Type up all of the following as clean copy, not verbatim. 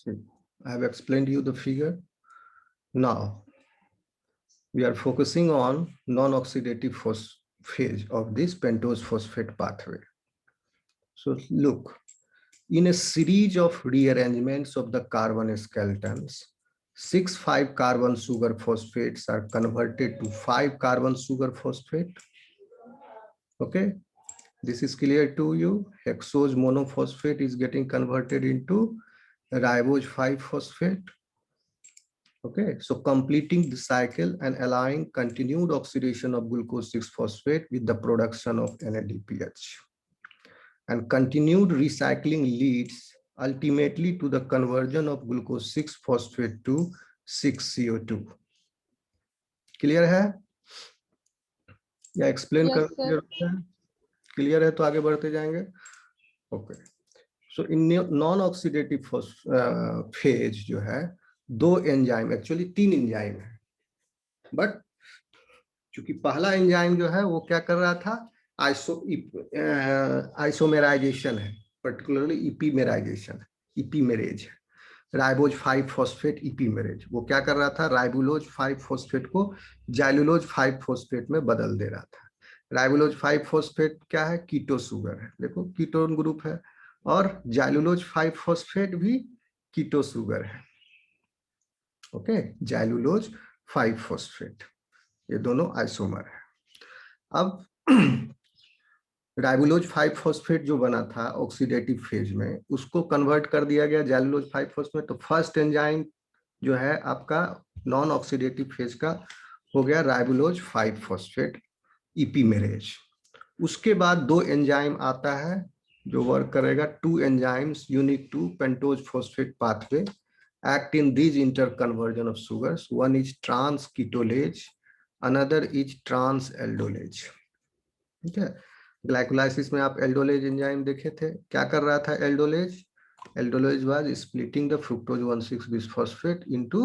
See, I have explained you the figure. Now we are focusing on non-oxidative phase of this pentose phosphate pathway. So look, in a series of rearrangements of the carbon skeletons, 6 5-carbon sugar phosphates are converted to 5-carbon sugar phosphate. Okay, this is clear to you. Hexose monophosphate is getting converted into ribose 5-phosphate. Okay, so completing the cycle and allowing continued oxidation of glucose 6-phosphate with the production of NADPH. And continued recycling leads ultimately to the conversion of glucose 6-phosphate to 6CO2. Clear है या explain Yes, कर clear है तो आगे बढ़ते जाएंगे. Okay, so in non oxidative phase जो है दो एंजाइम, एक्चुअली 3 एंजाइम है, बट चूंकि पहला एंजाइम जो है वो क्या कर रहा था, आइसोमेराइजेशन है, पर्टिकुलरली इपीमेराइजेशन, इपीमेरेज है, राइबोज 5-फॉस्फेट इपीमेरेज. वो क्या कर रहा था, राइबुलोज 5-फॉस्फेट को जाइलुलोज 5-फॉस्फेट में बदल दे रहा था. राइबुलोज 5-फॉस्फेट क्या है, कीटो सुगर है, देखो कीटोन ग्रुप है, और जाइलुलोज 5-फॉस्फेट भी कीटो सुगर है. ओके, जाइलुलोज 5-फॉस्फेट, ये दोनों आइसोमर है. अब राइबुलोज 5-फॉस्फेट जो बना था ऑक्सीडेटिव फेज में, उसको कन्वर्ट कर दिया गया जाइलुलोज 5-फॉस्फेट. तो फर्स्ट एंजाइम जो है आपका नॉन ऑक्सीडेटिव फेज का हो गया राइबुलोज 5-फॉस्फेट इपीमेरेज. उसके बाद दो एंजाइम आता है जो वर्क करेगा, 2 enzymes unique to pentose phosphate pathway act in these interconversion of sugars. One is trans ketolase, another is trans aldolase. ठीक है, ग्लाइकोलाइसिस में आप एल्डोलेज एंजाइम देखे थे, क्या कर रहा था aldolase, aldolase was splitting the fructose one six bisphosphate into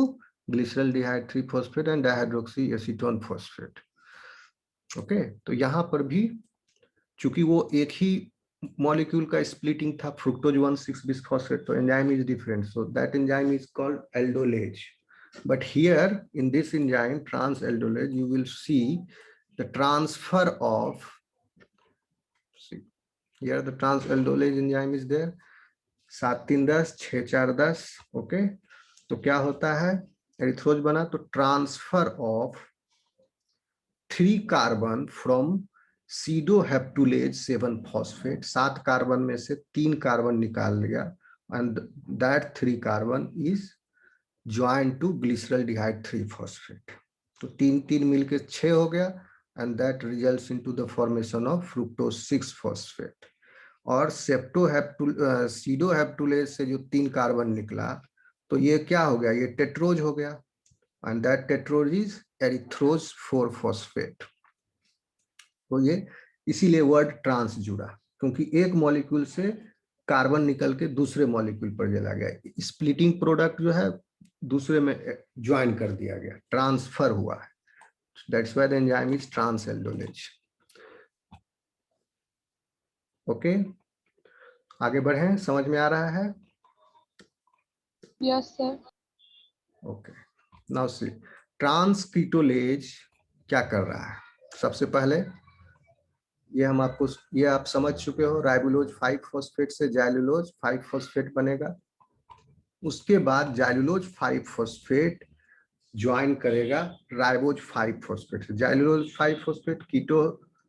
glyceraldehyde three phosphate and dihydroxy acetone phosphate. Okay, तो यहाँ पर भी चूंकि वो एक ही मॉलिक्यूल का स्प्लिटिंग था, फ्रुक्टोज 1,6-बिसफॉस्फेट, तो enzyme is different, so that enzyme is called aldolase. But here in this enzyme trans aldolase you will see the transfer of, see here the trans aldolase enzyme is there, 7-3-10 6-4-10. Okay, तो क्या होता है, erythrose बना तो transfer of 3 carbon from sedoheptulose seven phosphate, 7 carbon में से 3 carbon निकाल लिया, and that 3 carbon is joined to glyceraldehyde 3-phosphate. तो 3-3 मिलके 6 हो गया, and that results into the formation of fructose 6-phosphate. और सीडोहेप्टुलेज से जो 3 कार्बन निकला तो ये क्या हो गया, ये टेट्रोज हो गया, and that tetrose is erythrose 4-phosphate. तो ये इसीलिए वर्ड ट्रांस जुड़ा, क्योंकि एक मॉलिक्यूल से कार्बन निकल के दूसरे मॉलिक्यूल पर चला गया, स्प्लिटिंग प्रोडक्ट जो है दूसरे में ज्वाइन कर दिया गया, ट्रांसफर हुआ है. That's why the enzyme is transaldolase. Okay, आगे बढ़ें, समझ में आ रहा है? yes sir. Okay, now see transketolase क्या कर रहा है. सबसे पहले ये हम आपको, ये आप समझ चुके हो, राइबुलोज 5-फॉस्फेट से जाइलुलोज 5-फॉस्फेट बनेगा. उसके बाद जाइलुलोज 5-फॉस्फेट ज्वाइन करेगा राइबोज 5-फॉस्फेट से. जाइलुलोज 5-फॉस्फेट कीटो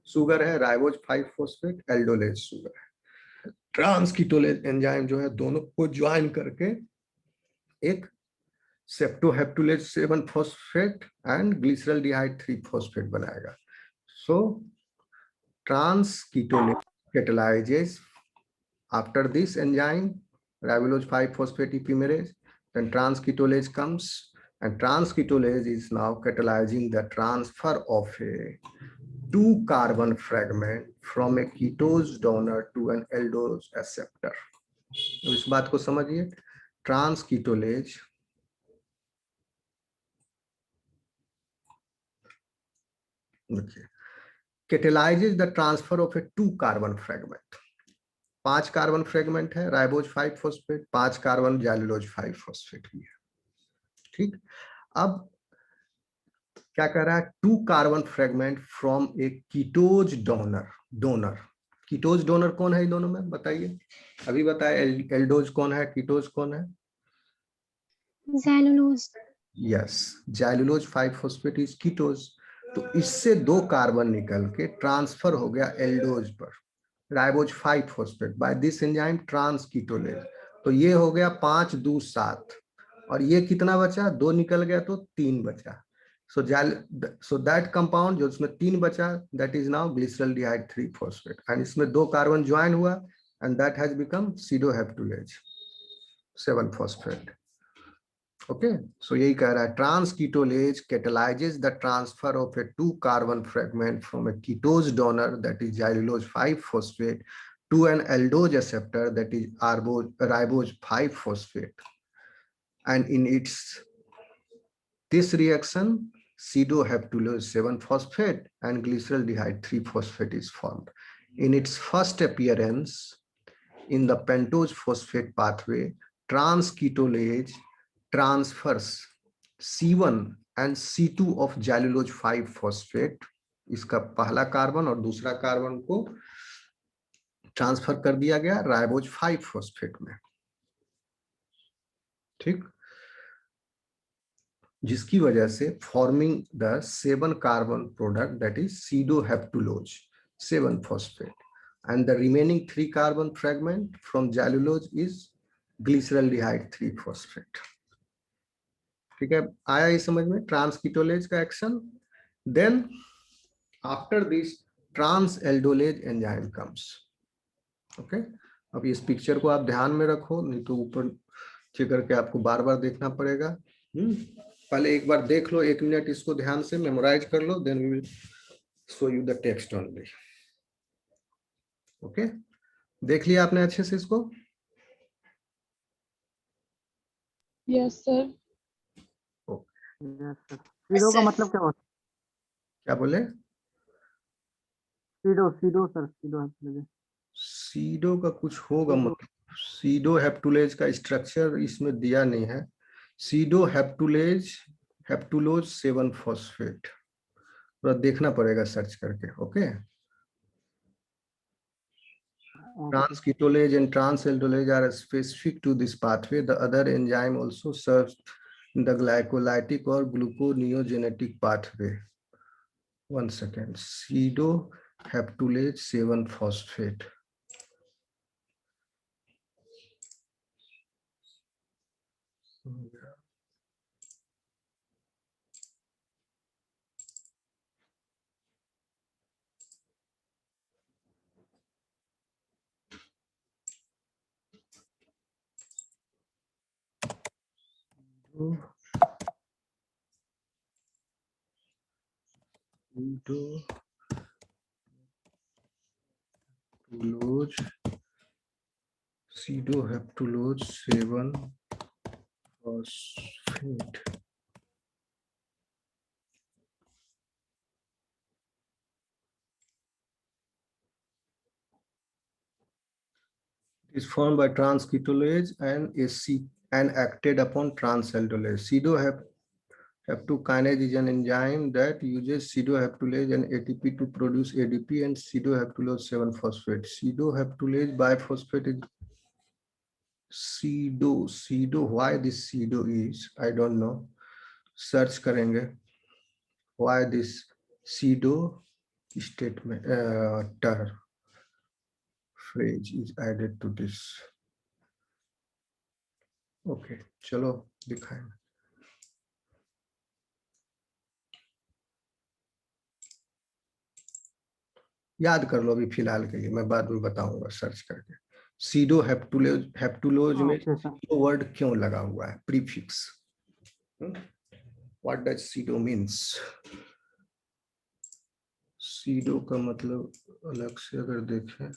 सुगर है, राइबोज 5-फॉस्फेट एल्डोलेज सुगर है. ट्रांस कीटोलेज एंजाइम जो है दोनों को ज्वाइन करके एक सेप्टोहेप्टुलेज 7-फॉस्फेट एंड ग्लिसरल्डिहाइड 3-फॉस्फेट बनाएगा. सो trans कीटोलेज catalyzes after this enzyme ribulose 5-phosphate epimerase, then trans ketolase comes, and trans ketolase is now catalyzing the transfer of a 2-carbon fragment from a ketose donor to an aldose acceptor. तो इस बात को समझिए, trans कीटोलेज देखिए catalyzes the transfer of a 2-carbon fragment 5 carbon fragment है ribose 5 phosphate, 5 carbon जैलुलोज 5 phosphate भी है। ठीक, अब क्या कर रहा है, 2 carbon fragment from A कीटोज donor. कीटोज donor कौन है इन दोनों में बताइए, अभी बताए, एल्डोज कौन है, कीटोज कौन है? Xylulose. Yes, xylulose 5 phosphate is ketose. तो इससे 2 कार्बन निकल के ट्रांसफर हो गया एल्डोज पर, ribose 5 phosphate by this enzyme transketolase. तो ये हो गया 5 2 7, और ये कितना बचा, 2 निकल गया तो 3 बचा। सो दैट कंपाउंड जो उसमें 3 बचा, that is now glyceraldehyde 3 phosphate, and इसमें 2 कार्बन ज्वाइन हुआ and that has become sedoheptulose 7 phosphate. Okay, so यही कह रहा है, transketolase catalyzes the transfer of a 2 carbon fragment from a ketose donor, that is xylulose 5 phosphate, to an aldose acceptor, that is ribose 5 phosphate, and in this reaction pseudoheptulose 7 phosphate and glyceraldehyde 3 phosphate is formed. In its first appearance in the pentose phosphate pathway, transketolase transfers C1 and C2 of जैलुलोज 5 phosphate, इसका पहला carbon और दूसरा carbon को transfer कर दिया गया ribose 5 phosphate में। ठीक, जिसकी वजह से forming the 7 carbon product, that is sedoheptulose 7 phosphate, and the remaining 3 carbon fragment from cellulose is glyceraldehyde 3 phosphate. ठीक है, आया ये समझ में ट्रांसकीटोलेज का action. Then after this transaldolase enzyme comes. Okay, अब इस पिक्चर को आप ध्यान में रखो, नहीं तो ऊपर चेक करके आपको बार बार देखना पड़ेगा। पहले एक बार देख लो, 1 मिनट इसको ध्यान से मेमोराइज कर लो, then we will show you the text only. Okay, देख लिया आपने अच्छे से इसको? Yes sir. सीडो का मतलब क्या होता है? क्या बोले? सीडो सीडो सर, सीडो है। सीडो का कुछ होगा मतलब, सीडो हेप्टुलेज का स्ट्रक्चर इसमें दिया नहीं है। सीडो हेप्टुलोज 7 फॉस्फेट, थोड़ा देखना पड़ेगा सर्च करके। Okay, transketolase and transaldehyde are specific to this pathway. The other enzyme also serves the glycolytic or gluconeogenetic pathway. 1 second, pseudoheptulase 7 phosphate. Pseudoheptulose 7 phosphate. Is formed by transketolase and acted upon transaldolase. Pseudoheptokinase is an enzyme that uses pseudoheptulase and ATP to produce ADP and pseudoheptulose 7 phosphate. Pseudoheptulase biphosphate is pseudo. Why this pseudo is, I don't know. Search करेंगे why this pseudo statement term phrase is added to this. Okay, चलो दिखाएं। याद कर लो अभी फिलहाल के लिए, मैं बाद में बताऊंगा सर्च करके। सीडो हेप्टुलोज में सीडो वर्ड क्यों लगा हुआ है, prefix. What does pseudo means? Pseudo का मतलब अलग से अगर देखें,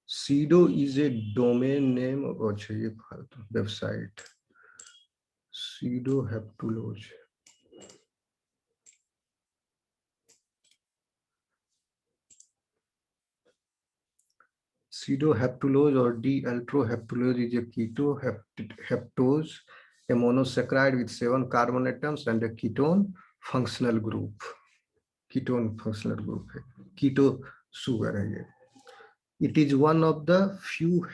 pseudo is a domain name. अच्छा, ये फालतू website, pseudo heptulose. pseudohaptulose or D-altrohaptulose is a ketohaptose, a monosaccharide with 7 carbon atoms and a ketone functional group. Ketone functional group है, keto sugar है ये. It is one of the few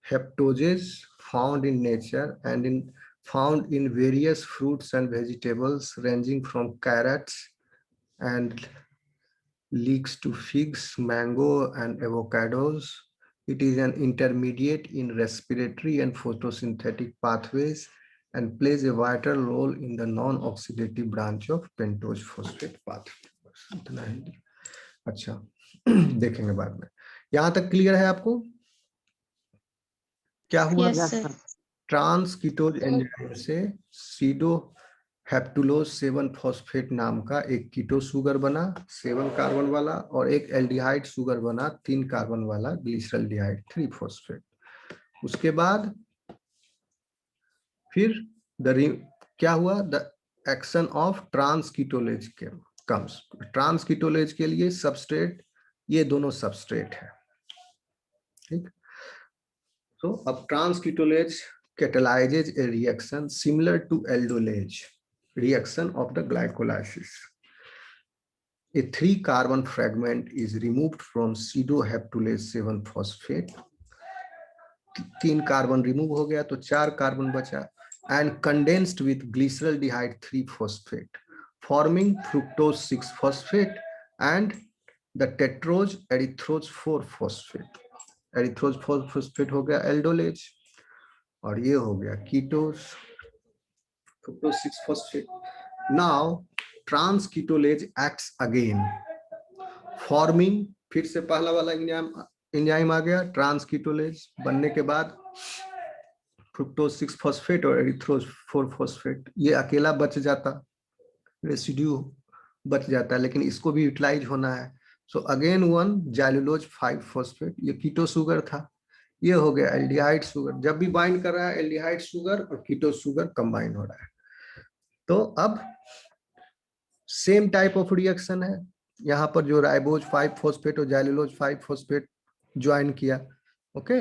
haptoses found in nature and found in various fruits and vegetables ranging from carrots and leeks to figs, mango and avocados. It is an intermediate in respiratory and photosynthetic pathways and plays a vital role in the non-oxidative branch of pentose phosphate pathway. अच्छा देखेंगे बाद में. यहाँ तक clear है आपको? क्या हुआ? Yes, Yes, sir. sir. Trans ketose enzyme से सीडोहैप्टुलोज 7 फॉस्फेट नाम का एक कीटो शुगर बना 7 कार्बन वाला, और एक एल्डिहाइड शुगर बना 3 कार्बन वाला ग्लिसरल्डिहाइड 3 फॉस्फेट. उसके बाद फिर क्या हुआ? द एक्शन ऑफ ट्रांस कीटोलेज के कम्स. ट्रांस कीटोलेज के लिए सबस्ट्रेट, ये दोनों सबस्ट्रेट है. ठीक. तो अब trans कीटोलेज catalyzes a reaction similar to aldolase reaction of the glycolysis. A 3 carbon fragment is removed from pseudohaptulase 7 phosphate. 3 carbon remove हो गया तो 4 कार्बन बचा, and condensed with glyceraldehyde 3 phosphate, forming fructose 6 phosphate and the tetrose erythrose 4 phosphate. erythrose 4 phosphate हो गया aldolase, और ये हो गया कीटोज fructose 6 phosphate. Now trans ketolase acts again, forming, फिर से पहला वाला एंजाइम आ गया. ट्रांस कीटोलेज बनने के बाद फ्रुक्टोज 6 फॉस्फेट और एरिथ्रोज 4 फॉस्फेट, ये अकेला बच जाता, रेसिड्यू बच जाता है, लेकिन इसको भी यूटिलाइज होना है. सो अगेन वन जैलुलोज 5 फॉस्फेट, ये कीटो शुगर था, ये हो गया एल्डिहाइड शुगर. जब भी बाइंड कर रहा है एल्डिहाइड शुगर और कीटो शुगर कंबाइन हो रहा है. तो अब सेम टाइप ऑफ रिएक्शन है. यहाँ पर जो राइबोज 5 फॉस्फेट और जैलुलोज 5 फॉस्फेट ज्वाइन किया. ओके,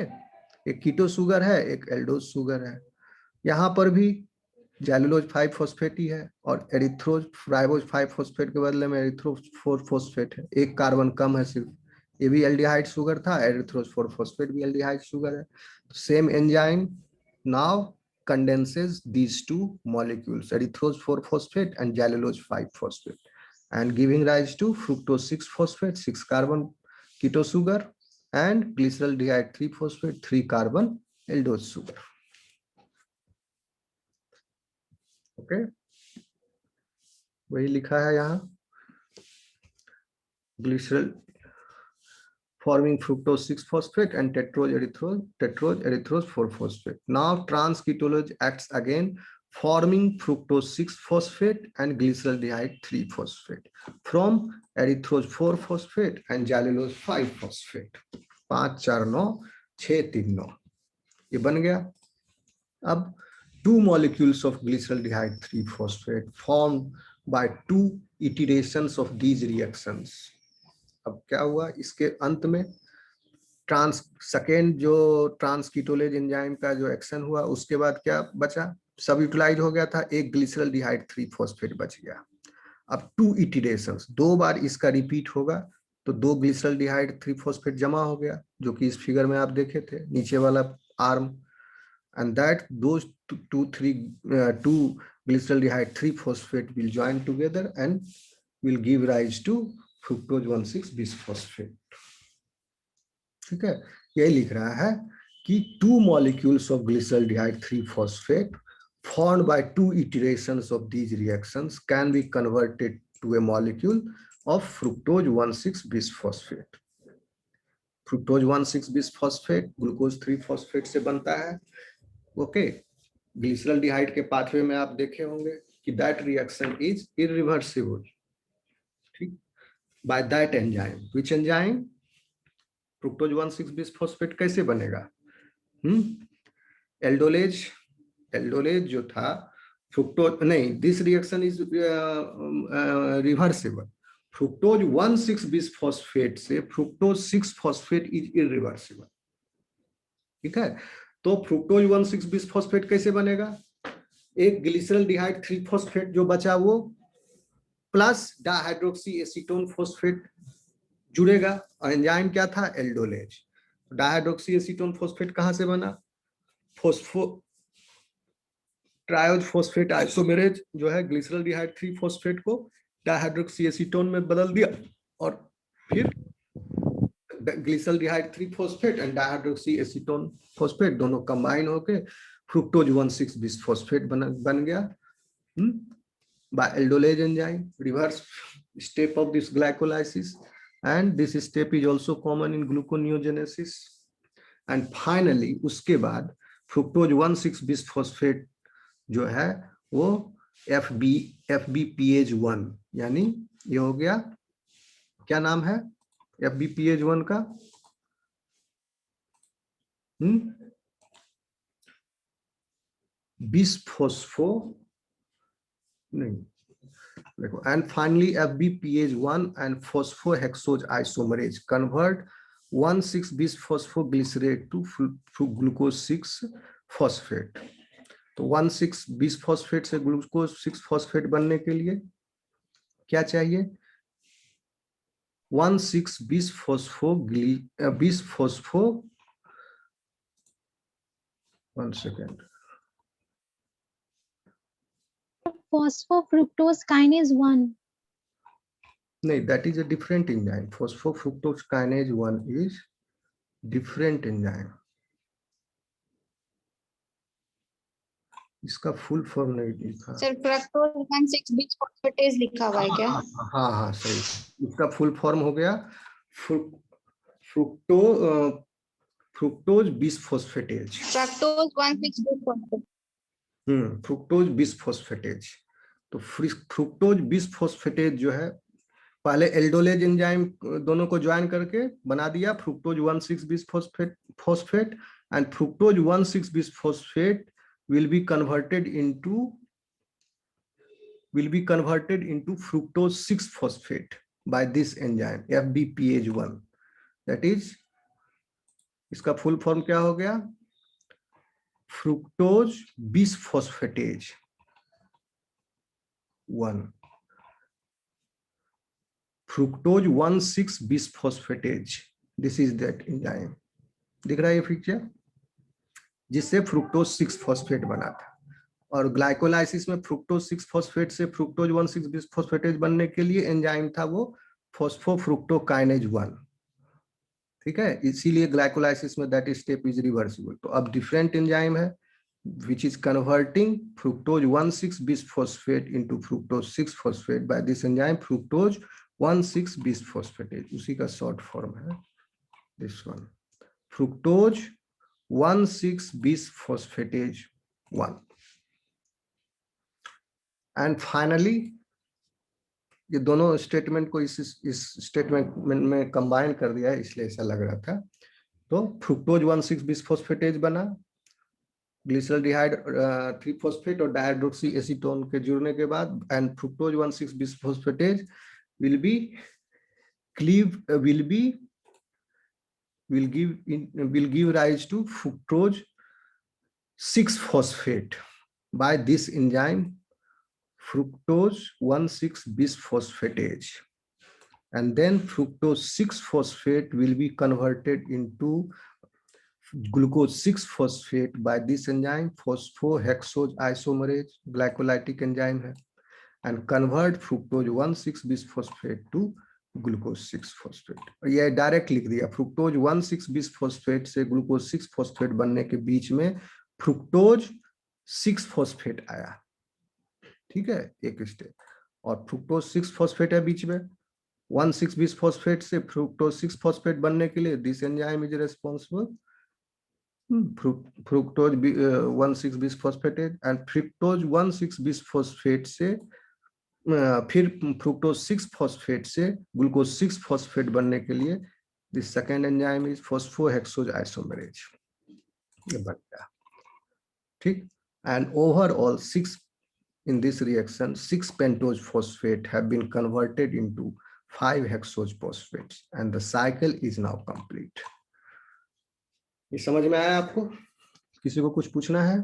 एक कीटो शुगर है, एक एल्डोज शुगर है. यहाँ पर भी जैलुलोज 5 फॉस्फेट ही है, और एरिथ्रोज राइबोज 5 फॉस्फेट के बदले में एरिथ्रोज 4 फॉस्फेट है. एक कार्बन कम है सिर्फ. ये भी एल्डिहाइड शुगर था, एरिथ्रोज 4 फॉस्फेट भी एल्डिहाइड शुगर है. Same enzyme now condenses these two molecules, erythrose 4 phosphate and jallulose 5 phosphate, and giving rise to fructose 6 phosphate 6 carbon keto sugar and glyceraldehyde 3 phosphate 3 carbon aldose sugar. Okay, वही लिखा है यहाँ, glycerol forming fructose 6 phosphate and tetrose erythrose 4 phosphate. Now trans ketolase acts again, forming fructose 6 phosphate and glyceraldehyde 3 phosphate from erythrose 4 phosphate and jallulose 5 phosphate. 5 4 9 6 3 9 ये बन गया. अब 2 molecules of glyceraldehyde 3 phosphate formed by 2 iterations of these reactions. अब क्या हुआ इसके अंत में? सेकेंड जो ट्रांस कीटोलेज एंजाइम का जो एक्शन हुआ, उसके बाद क्या बचा? सब यूटिलाइज हो गया था, एक ग्लिसरल्डिहाइड 3 फॉस्फेट बच गया. अब 2 इटरेशंस, 2 बार इसका रिपीट होगा, तो 2 ग्लिसरल्डिहाइड 3 फॉस्फेट जमा हो गया, जो कि इस फिगर में आप देखे थे नीचे वाला arm. And that those 2 glyceraldehyde 3 phosphate will join together and will give rise to fructose 1,6 bisphosphate. ठीक है, यही लिख रहा है कि 2 molecules of glyceraldehyde 3 phosphate formed by 2 iterations of these reactions can be converted to a molecule of fructose 1,6 bisphosphate. fructose 1,6 bisphosphate glucose 3 phosphate से बनता है. ओके, ग्लिसरल्डिहाइड के पाथवे में आप देखे होंगे कि that reaction is irreversible. ठीक, by that enzyme. Which enzyme? fructose 1,6 bisphosphate कैसे बनेगा? एल्डोलेज जो था फ्रुक्टोज नहीं, this reaction is reversible. Fructose one six bisphosphate से फ्रुक्टोज 6-फॉस्फेट इज इरिवर्सिबल। ठीक है, तो फ्रुक्टोज 1,6-बिसफॉस्फेट कैसे बनेगा? एक ग्लिसरॉल्डिहाइड 3-फॉस्फेट जो बचा वो प्लस डाइहाइड्रोक्सी एसीटोन फॉस्फेट जुड़ेगा, और एंजाइम क्या था? एल्डोलेज। डाइहाइड्रोक्सी एसीटोन फॉस्फेट कहां से बना? फोस्फो ट्रायोज फॉस्फेट आइसोमेरेज जो है ग्लिसरॉल्डिहाइड 3-फॉस्फेट को डाइहाइड्रोक्सी एसीटोन में बदल दिया, और फिर glyceraldehyde three phosphate and dihydroxy acetone phosphate दोनों कंबाइन होके फ्रुक्टोज 1,6-बिसफॉस्फेट बन गया by aldolase enzyme, reverse step of this glycolysis, and this step is also common in gluconeogenesis. And finally उसके बाद फ्रुक्टोज 1,6-बिसफॉस्फेट जो है वो FBPH1, यानी ये हो गया, क्या नाम है FBPH1 का? बिसफॉस्फो नहीं, देखो, and finally FBPH1 and phosphohexose isomerase convert 1,6-bisphosphoglycerate to glucose 6-phosphate. तो 1,6-बिसफॉस्फेट से ग्लूकोज 6-फॉस्फेट बनने के लिए क्या चाहिए? 1,6-बिसफॉस्फो 1 second. Phosphofructose kinase 1. नहीं, that is a different enzyme. Phosphofructose kinase 1 is different enzyme. इसका फुल फॉर्म नहीं लिखा सर फ्रक्टोज 1,6-बिसफॉस्फेटेज लिखा हुआ है क्या? हाँ हाँ सही, इसका फुल फॉर्म हो गया फ्रुक्टोज बिसफॉस्फेटेज। फ्रक्टोज 1,6-बिसफॉस्फेट। फ्रुक्टोज बिसफॉस्फेटेज। तो फ्रुक्टोज बिसफॉस्फेटेज जो है पहले एल्डोलेज एंजाइम दोनों को ज्वाइन करके बना दिया fructose one six bisphosphate, and fructose one six bisphosphate will be converted into fructose 6-phosphate by this enzyme FBPH1. That is, इसका फुल फॉर्म क्या हो गया? Fructose bisphosphatase 1, fructose one six bisphosphatase, this is that enzyme. दिख रहा है ये पिक्चर, जिससे फ्रुक्टोज 6-फॉस्फेट बना था, और ग्लाइकोलाइसिस में फ्रुक्टोज 6-फॉस्फेट से फ्रुक्टोज 1,6-बिसफॉस्फेटेज बनने के लिए एंजाइम था वो फॉस्फोफ्रुक्टोकाइनेज 1। ठीक है, इसीलिए ग्लाइकोलाइसिस में दैट स्टेप इज रिवर्सिबल। तो अब डिफरेंट एंजाइम है which is converting fructose 1,6-bisphosphate into fructose 6-phosphate by this enzyme fructose 1,6-bisphosphatase, उसी का शॉर्ट फॉर्म है this one, fructose 1,6-bisphosphatase 1. And finally ये दोनों स्टेटमेंट को इस स्टेटमेंट में कंबाइन कर दिया है, इसलिए ऐसा लग रहा था। तो फ्रुक्टोज 1,6-बिसफॉस्फेटेज बना, ग्लिसरॉल्डिहाइड 3-फॉस्फेट और डाइहाइड्रोक्सी एसीटोन के जुड़ने के बाद, and fructose one six bisphosphatase will give rise to fructose 6-phosphate by this enzyme fructose 1,6-bisphosphatase, and then fructose 6-phosphate will be converted into glucose 6-phosphate by this enzyme phosphohexose isomerase, glycolytic enzyme है, and convert fructose 1,6-bisphosphate to glucose six phosphate. ये direct लिख दिया, fructose one six bisphosphate से glucose 6-फॉस्फेट बनने के बीच में fructose 6-फॉस्फेट आया। ठीक है, एक स्टेप, और फ्रुक्टोज 6-फॉस्फेट है बीच में, 1,6-बिसफॉस्फेट से फ्रुक्टोज 6-फॉस्फेट बनने के लिए this enzyme is responsible fructose one six bisphosphatase, and fructose one six bisphosphate से फिर फ्रुक्टोज 6-फॉस्फेट से ग्लूकोज 6-फॉस्फेट बनने के लिए this second enzyme is phosphohexose isomerase, ये बन गया। ठीक, and overall 6 in this reaction 6 pentose phosphate have been converted into 5-hexose and the cycle is now complete. ये समझ में आया आपको? किसी को कुछ पूछना है?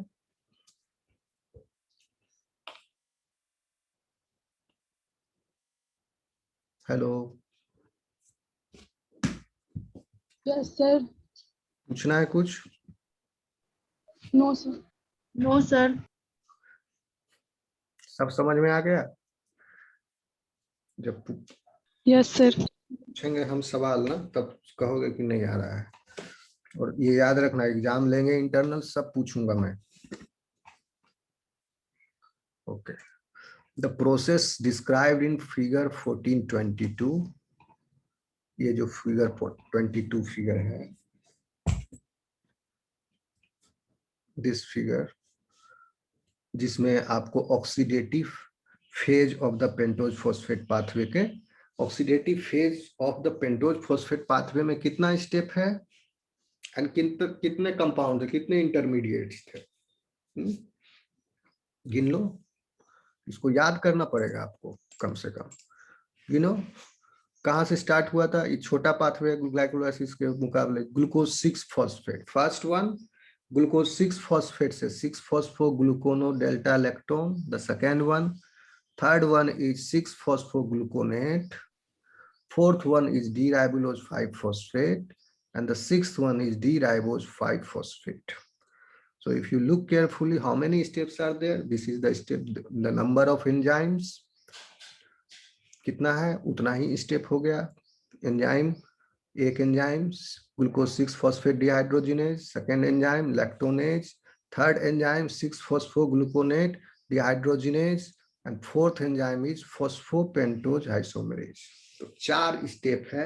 Hello, Yes, sir. पूछना है कुछ? No, sir. No, sir. सब समझ में आ गया? जब Yes, sir. पूछेंगे हम सवाल ना, तब कहोगे कि नहीं आ रहा है। और ये याद रखना, एग्जाम लेंगे इंटरनल, सब पूछूंगा मैं। Okay, the process described in figure 1422, ये जो फिगर 22 फिगर है, दिस फिगर, जिसमें आपको oxidative phase of the pentose phosphate pathway के, oxidative phase of the pentose phosphate pathway में कितना स्टेप है एंड कितने कंपाउंड है, कितने इंटरमीडिएट्स थे, गिन लो। इसको याद करना पड़ेगा आपको कम से कम। गिनो, कहाँ से स्टार्ट हुआ था? ये छोटा पाथवे ग्लाइकोलाइसिस के मुकाबले। Glucose 6 phosphate, first one glucose 6 phosphate से 6 phosphoglucono delta lactone, the second one, third one is 6 phosphogluconate, fourth one is D-ribulose 5-phosphate, and the sixth one is D-ribose 5-phosphate. So if you look carefully, how many steps are there? This is the step, the number of enzymes. कितना है उतना ही step हो गया। Enzyme, एक enzyme glucose 6 phosphate dehydrogenase, second enzyme lactonase, third enzyme 6 phosphogluconate dehydrogenase, and fourth enzyme is phosphopentose isomerase. तो 4 step है,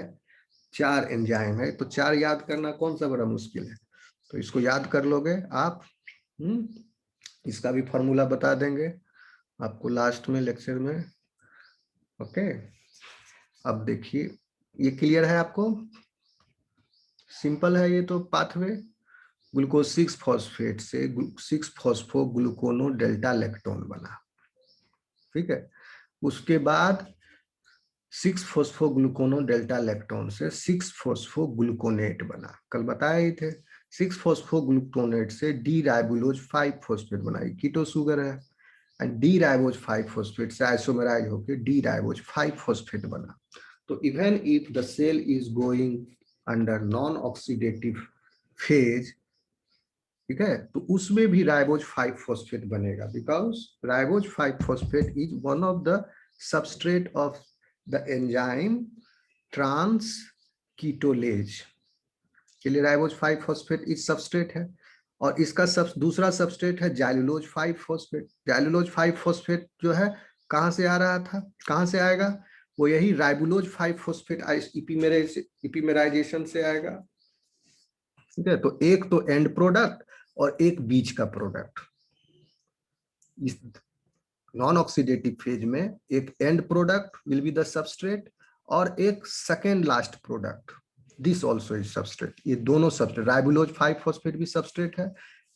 4 enzyme है, तो 4 याद करना कौन सा बड़ा मुश्किल है। तो इसको याद कर लोगे आप। इसका भी फॉर्मूला बता देंगे आपको लास्ट में लेक्चर में। ओके, अब देखिए, ये क्लियर है आपको? सिंपल है ये तो पाथवे। ग्लूकोज 6 फॉस्फेट से 6 फॉस्फोग्लूकोनो डेल्टा लैक्टोन बना, ठीक है। उसके बाद 6 फॉस्फोग्लूकोनो डेल्टा लैक्टोन से 6 फॉस्फोग्लूकोनेट बना, कल बताए ही थे। 6 फॉस्फोग्लूकोनेट से डी राइबुलोज 5 फॉस्फेट बना, कीटो शुगर है, एंड डी राइबोज 5 फॉस्फेट से आइसोमेराइज होकर डी राइबोज 5 फॉस्फेट बना। तो even if the cell is going under non oxidative phase, ठीक है, तो उसमें भी राइबोज 5 फॉस्फेट बनेगा, because ribose 5 phosphate is one of the substrate of the enzyme transketolase के लिए राइबोज 5 फॉस्फेट इज सबस्ट्रेट है। और इसका दूसरा सबस्ट्रेट है जाइलुलोज 5 फॉस्फेट। जाइलुलोज 5 फॉस्फेट जो है कहां से आ रहा था, कहां से आएगा? वो यही राइबुलोज 5 फॉस्फेट इपीमेराइजेशन से आएगा, ठीक है। तो एक तो एंड प्रोडक्ट और एक बीच का प्रोडक्ट। इस नॉन ऑक्सीडेटिव फेज में एक and product will be the substrate और एक second last product, this also is substrate. ये दोनों सबस्ट्रेट, राइबुलोज 5 फॉस्फेट भी सबस्ट्रेट है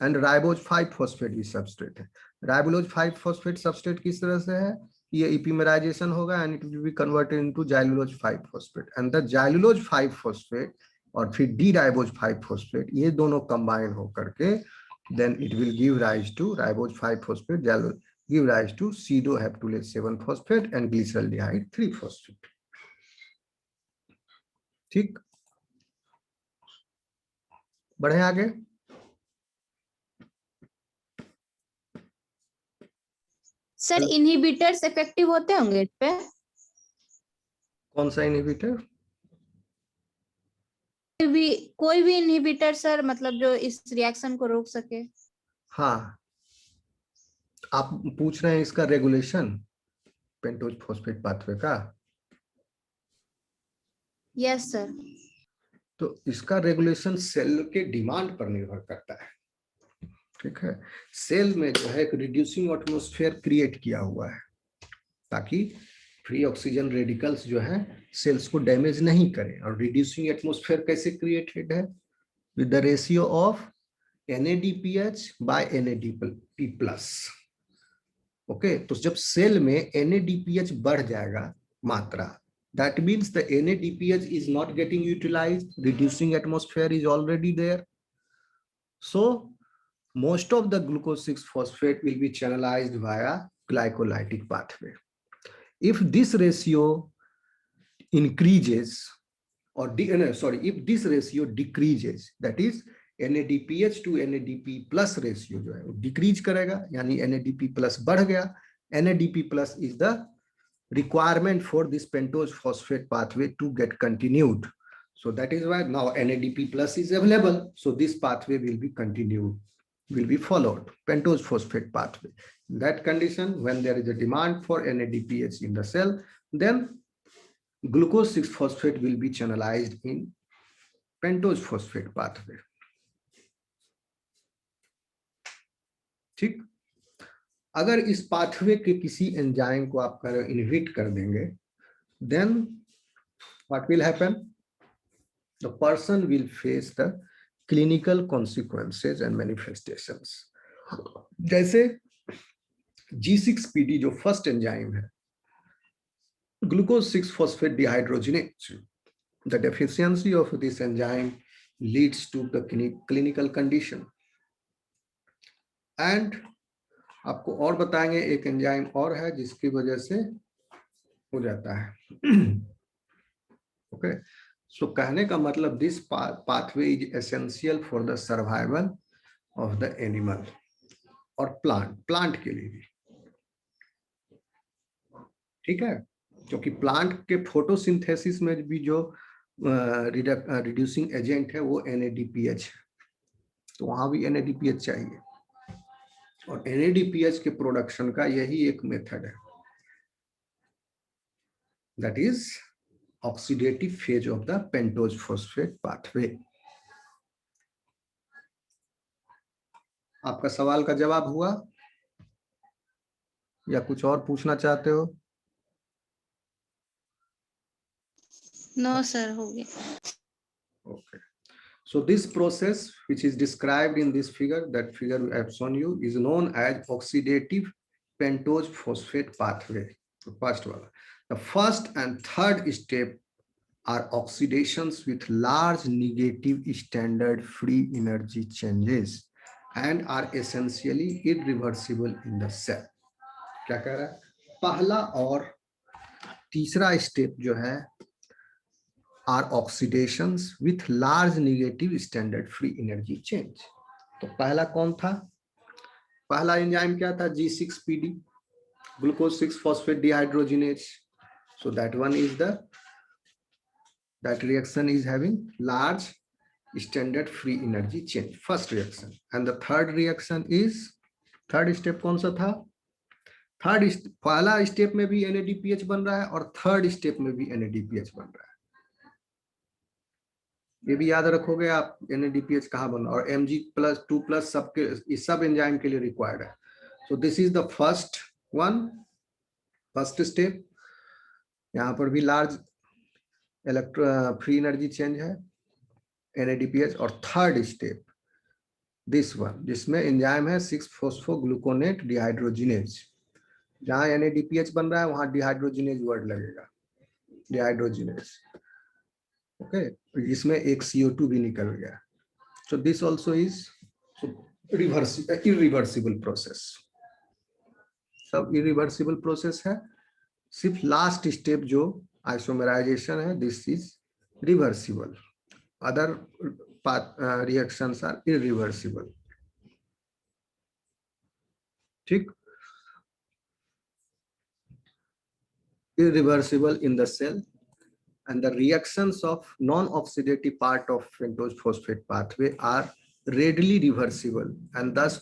एंड राइबोज 5 फॉस्फेट भी सबस्ट्रेट है। राइबुलोज 5 फॉस्फेट सबस्ट्रेट किस तरह से है? ये इपीमेराइजेशन होगा and it will be converted into xylulose 5 phosphate, and the xylulose 5 phosphate और फिर डी राइबोज 5 फॉस्फेट, ये दोनों कंबाइन होकर के then it will give rise to ribose 5 phosphate, give rise to sedoheptulose 7 phosphate and glyceraldehyde 3 phosphate, ठीक। बढ़े आगे। Sir inhibitors effective होते होंगे इस पे? कौन सा इनहिबिटर? कोई भी इनहिबिटर सर, मतलब जो इस रिएक्शन को रोक सके। हाँ, आप पूछ रहे हैं इसका रेगुलेशन पेंटोज फॉस्फेट पाथवे का? Yes sir. तो इसका रेगुलेशन सेल के डिमांड पर निर्भर करता है, ठीक है। सेल में जो है एक रिड्यूसिंग एटमॉस्फेयर क्रिएट किया हुआ है ताकि फ्री ऑक्सीजन रेडिकल्स जो है सेल्स को डैमेज नहीं करें। और रिड्यूसिंग एटमॉस्फेयर कैसे क्रिएटेड है? With the ratio of NADPH by NADP+। Okay, तो जब सेल में NADPH बढ़ जाएगा मात्रा, That means the NADPH is not getting utilized, reducing atmosphere is already there. So most of the glucose 6-phosphate will be channelized via glycolytic pathway. If this ratio increases if this ratio decreases, that is NADPH to NADP plus ratio जो है वो decrease करेगा, यानी NADP plus बढ़ गया. NADP plus is the requirement for this pentose phosphate pathway to get continued. So that is why now NADP plus is available. So this pathway will be continued, will be followed, pentose phosphate pathway. In that condition, when there is a demand for NADPH in the cell, then glucose 6-phosphate will be channelized in pentose phosphate pathway. ठीक, अगर इस pathway के किसी enzyme को आप inhibit कर देंगे, then what will happen? The person will face the clinical consequences and manifestations. जैसे G6PD जो फर्स्ट एंजाइम है, glucose 6-phosphate dehydrogenase, the deficiency of this enzyme leads to the clinical condition. And आपको और बताएंगे एक enzyme और है जिसकी वजह से हो जाता है. ओके, सो कहने का मतलब this pathway is essential for the survival of the animal और प्लांट के लिए भी. ठीक है, क्योंकि प्लांट के फोटोसिंथेसिस में भी जो रिड्यूसिंग एजेंट है वो NADPH है, तो वहां भी NADPH चाहिए. और NADPH के प्रोडक्शन का यही एक मेथड है, that is oxidative phase of the pentose phosphate pathway. आपका सवाल का जवाब हुआ या कुछ और पूछना चाहते हो? नो सर, हो गया. Okay. So this process, which is described in this figure, that figure I have shown you, is known as oxidative pentose phosphate pathway. The first one. The first and third step are oxidations with large negative standard free energy changes and are essentially irreversible in the cell. क्या कह रहा है? पहला और तीसरा step जो है are oxidations with large negative standard free energy change. तो पहला कौन था? पहला एंजाइम क्या था? G6PD, glucose 6-phosphate dehydrogenase. So that one is that reaction is having large standard free energy change, first reaction. And the third reaction is, third step कौन सा था? पहला स्टेप में भी NADPH बन रहा है और थर्ड स्टेप में भी NADPH बन रहा है. ये भी याद रखोगे आप, NADPH कहाँ बन रहा है और Mg+2+ सबके इस सब एंजाइम के लिए रिक्वायर्ड है. So this is the first one, first step. यहाँ पर भी लार्ज फ्री एनर्जी चेंज है NADPH. और थर्ड स्टेप दिस वन, जिसमें एंजाइम है 6-फॉस्फोग्लूकोनेट डिहाइड्रोजिनेज. जहाँ NADPH बन रहा है वहां डिहाइड्रोजिनेज वर्ड लगेगा, डिहाइड्रोजिनेज. ओके, इसमें एक CO2 भी निकल गया. So this also is irreversible process. सब इरिवर्सिबल प्रोसेस है. सिर्फ लास्ट स्टेप जो आइसोमेराइजेशन है, this is reversible. Other reactions are irreversible. ठीक, irreversible in the cell, and the reactions of non-oxidative part of pentose phosphate pathway are readily reversible and thus